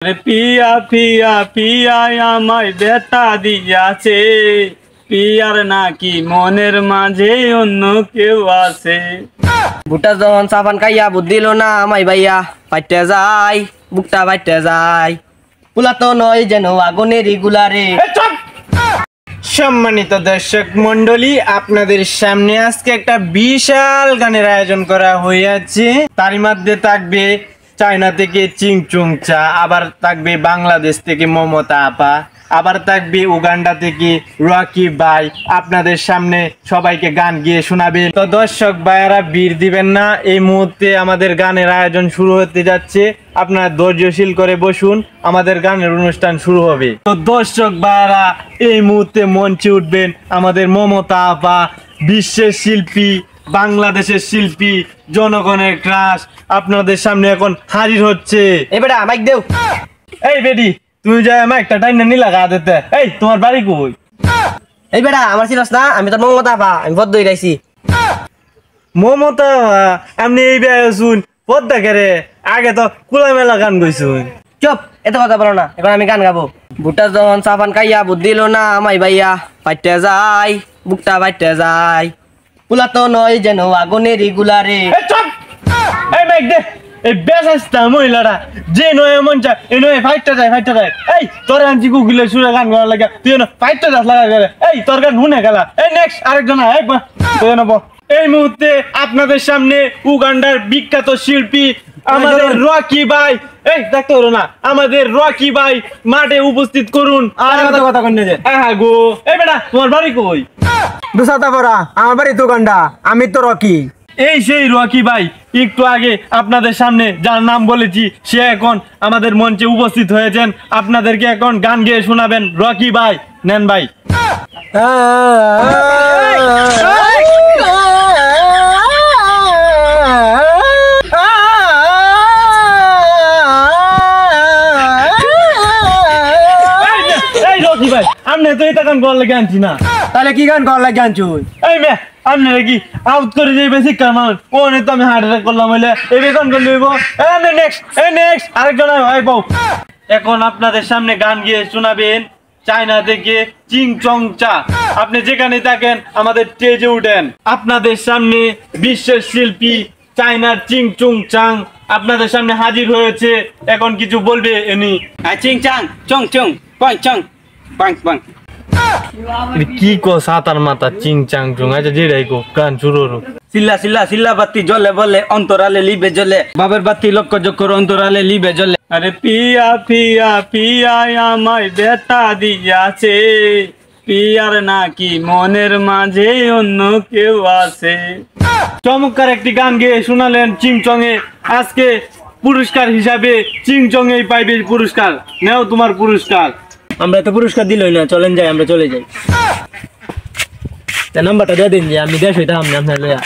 আরে পিয়া পিয়া পিয়াই আমায় ব্যথা দিয়াছে, পিয়ার নাকি মনের মাঝে অন্য কেউ আছে। বুটা যখন সাবান খাইয়া বুদ্ধিল না আমায় ভাইয়া পাইতে যাই, বুকটা পাইতে যাই, পুলা তো নয় যেন আগুনের রেগুলারে। সম্মানিত দর্শক মন্ডলী, আপনাদের সামনে আজকে একটা বিশাল গানের আয়োজন করা হয়েছে। তার মধ্যে থাকবে চায়না থেকে চিংচুং চা, আবার থাকবে বাংলাদেশ থেকে মমতা আপা, আবার থাকবে উগান্ডা থেকে রকি ভাই। আপনাদের সামনে সবাইকে গান গিয়ে শোনাবে। তো দর্শক ভাইয়ারা বীর দিবেন না, এই মুহূর্তে আমাদের গানের আয়োজন শুরু হতে যাচ্ছে। আপনারা ধৈর্যশীল করে বসুন, আমাদের গানের অনুষ্ঠান শুরু হবে। তো দর্শক ভাইয়ারা এই মুহূর্তে মঞ্চে উঠবেন আমাদের মমতা আপা, বিশ্বের শিল্পী, বাংলাদেশের শিল্পী, জনগণের ক্রাশ আপনাদের সামনে এখন হাজির হচ্ছে। এবারে মাইক দেও। এই বেডি, তুমি যাই মাইকটা টাইনা নিলা গা দিতে। এই তোমার বাড়ি কই? এই বেটা আমার চিনস না, আমি তো মমতা পা, আমি পদ্ম গাইছি। মমতা আপনি এই বে শুন পদ্মা কেরে, আগে তো কুলা মেলা গান গাইছুন। চুপ, এত কথা বলো না, এখন আমি গান গাবো। বুটা যখন সাবান খাইয়া বুদ্ধিল না আমায় ভাইয়া পাইতে যাই, বুকটা পাইতে যাই, পুলা তো নয় যেন আগুনের রেগুলারে। এই চুপ, এই মাইক দে। এই বেসাস্তা মহিলারা যে নয় মন চায় এই নয় ফাইটটা যায়। এই তোর আনছি গুগলে সুরে গান গাওয়ার লাগে, তুই ফাইটটা যাস লাগা গেলে। এই তোর গান শুনে গেলা। এই নেক্সট আরেকজন এই তুই নেব। এই মুহূর্তে আপনাদের সামনে উগান্ডার বিখ্যাত শিল্পী আমাদের রকি ভাই, এই দেখতে হলো না, আমাদের রকি ভাই মাঠে উপস্থিত করুন। আর কথা কই যে হ্যাঁ গো। এই বেটা তোমার বাড়ি কই? দুসাতাপাড়া, আমার বাড়ি উগান্ডা, আমি তো রকি। এই সেই রকি ভাই, একটু আগে আপনাদের সামনে যার নাম বলেছি সে এখন আমাদের মঞ্চে উপস্থিত হয়েছেন। আপনাদেরকে এখন গান গেয়ে শোনাবেন রকি ভাই। নেন ভাই। এই রকি ভাই, আপনি তো এটা গান গাওয়ার লাগে আনছি না, তাহলে কি গান করার লাগে আনছুন? এই মে আপনারা কি আউট করে যাইবে শিক্ষার মানুষ? ওনে তো আমি হার্ট অ্যাটাক করলাম হইলে এই বেতন করে লইব। নেক্সট আরেকজন আই পাও। এখন আপনাদের সামনে গান গিয়ে শোনাবেন চায়না থেকে চিংচং চা। আপনি যেখানে থাকেন আমাদের স্টেজে উঠেন। আপনাদের সামনে বিশ্বের শিল্পী চায়নার চিংচুং চাং আপনাদের সামনে হাজির হয়েছে, এখন কিছু বলবে এনি। চিং চাং চং চং পং চং পং পং। কি কো সাতার মাথা চিং চাং চুং, আচ্ছা যেটাই কো গান শুরু হোক। সিল্লা সিল্লা সিল্লা বাতি জ্বলে বলে, অন্তরালে লিবে জ্বলে, বাবের বাতি লক্ষ্য চক্কর অন্তরালে লিবে জ্বলে। আরে পিয়া পিয়া পিয়াই আমায় ব্যথা দিয়াছে, পিয়ার নাকি মনের মাঝে অন্য কেউ আছে। চমৎকার একটি গান গেয়ে শোনালেন চিংচং এ। আজকে পুরস্কার হিসাবে চিংচং এই পাইবে পুরস্কার। নেও তোমার পুরস্কার। আমরা তো পুরস্কার দিলই না, চলেন যাই, আমরা চলে যাই। নাম্বারটা দিয়ে দিন যে আমি দেশ হইতাম আপনার লয়া।